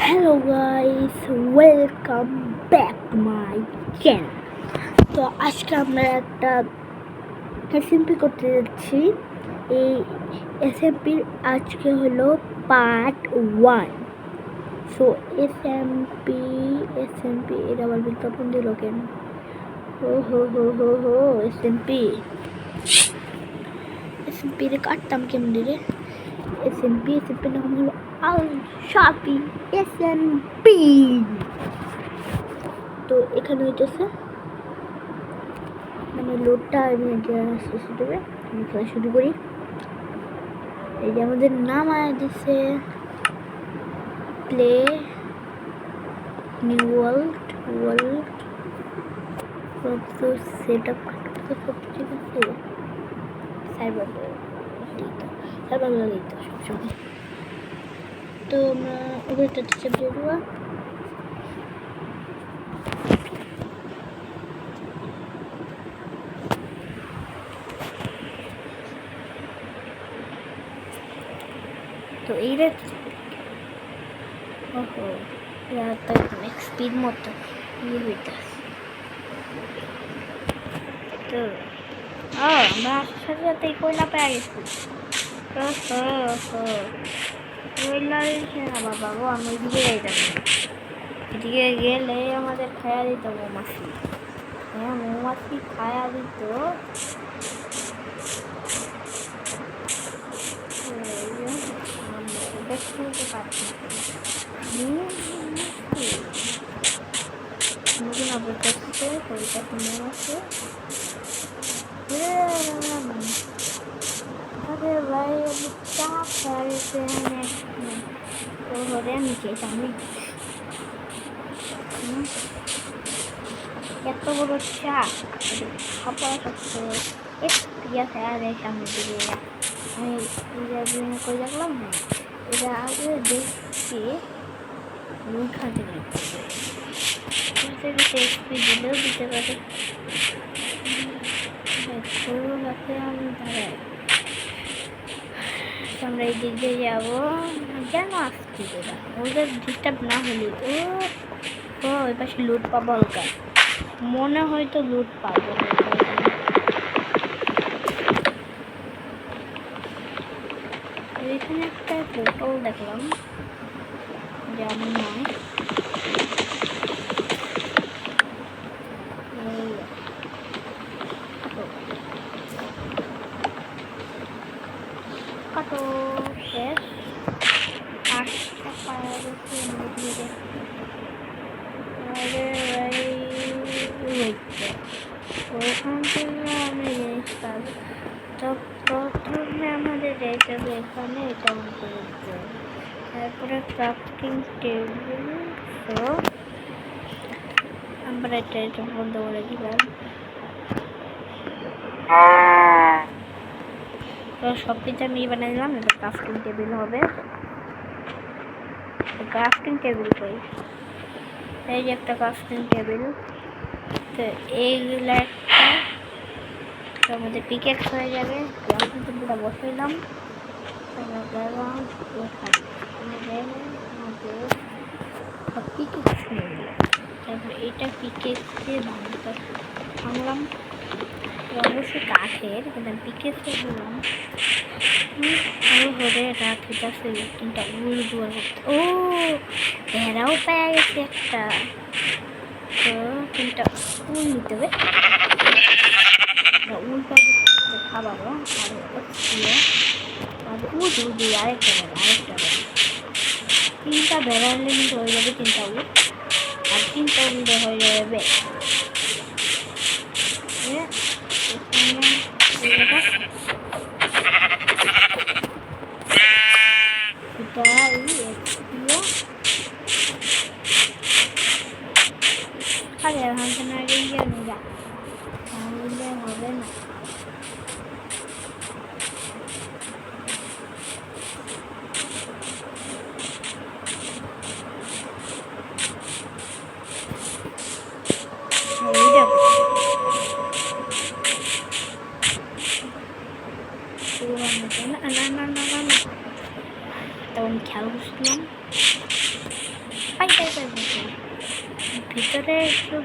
Hello guys, welcome back to my channel. তো আজকে আমরা একটা এসএমপি করতে যাচ্ছি। এই এসএমপির আজকে হলো পার্ট 1। সো এসএমপি এটা আবার বিজ্ঞাপন দিল কেন? হো এসএমপি রে কাটতাম কেমন রে? এসএমপি নাম হলো আল শাফি এসএমপি। তো এখানে হইতেছে মানে লোডটা আমি শেষ দেবে। আমি খেলা শুরু করি। এই যে আমাদের নাম আয়া দিচ্ছে প্লে নিউ ওয়ার্ল্ড সব সেট আপ করতে সব ঠিক আছে। সাইবার দিত সবসময়। তো আমরা ওদেরটাতে চেপ দিয়ে দেবো। তো এইটা ওহো তো স্পিড মতো হইতেছে। তো আমরা আসার সাথে কয়লা পেয়ে গেছি। না বাবা গো, আমি ওইদিকে যাইতাম না। এদিকে গেলে আমাদের খায়া দিত মৌমাছি। হ্যাঁ, মৌমাছি খায়া দিত। দেখতে পাচ্ছি নতুন আপডেট করছে পরীক্ষা মনে আছে। আরে ভাই চা খাইছে তো ঘরে আমি খেয়েছি। এত বড় চা খাবার সবচেয়ে এক্সপিরিয়েন্স আর সামনের দিকে আমি করে দেখলাম। হ্যাঁ, এটা আগে দেখছি খাতে এক্সপি দিলেও দিতে পারে। আমি দাঁড়াই, আমরা এই দিক দিয়ে যাবো। কেন আসছি তোরা? ওদের ডিস্টার্ব না হলে ওই পাশে লুট পাবো হালকা, মনে হয়তো লুট পাবো। এখানে একটা পোর্টাল দেখলাম, যেমন নয় কাটো শেষ। আটটা পাওয়া গেছে ওখান থেকে আমি জিনিসটা তো প্রথমে আমাদের যেতে হবে এখানে, এটা অন করে দিতে হবে। তারপরে ক্রাফটিং টেবিল, তো আমরা এটা বন্ধ করে দিলাম। তো সব কিছু আমি বানিয়ে দিলাম। এটা ক্রাফটিং টেবিল হবে। ক্রাফটিং টেবিল কই? এই যে একটা ক্রাফটিং টেবিল। তো এইগুলো একটা তো আমাদের পিকেক্স হয়ে যাবে। ক্রাফটিং টেবিলটা বসাইলাম। পিকেক্স নিয়ে নিলাম। তারপরে এটা পিকেক্সে ভাঙলাম। অবশ্যই কাঠের, কিন্তু পিকেক্সে দিলাম। ধরে রাত হইতেছে তিনটা উল জোয়ার করতে। এরাও পেয়ে গেছে একটা। তো তিনটা উল নিতে হবে। উলটা খাবারও আর উদি আরেকটা তিনটা বেড়ালে কিন্তু হয়ে যাবে তিনটা উল, আর তিনটা উল হয়ে যাবে আরে হাতে না গিয়ে যা তাহলে হবে না। তখন খেয়াল করছিলাম পাই পাই পাই পাই পাই। ভিতরে একটু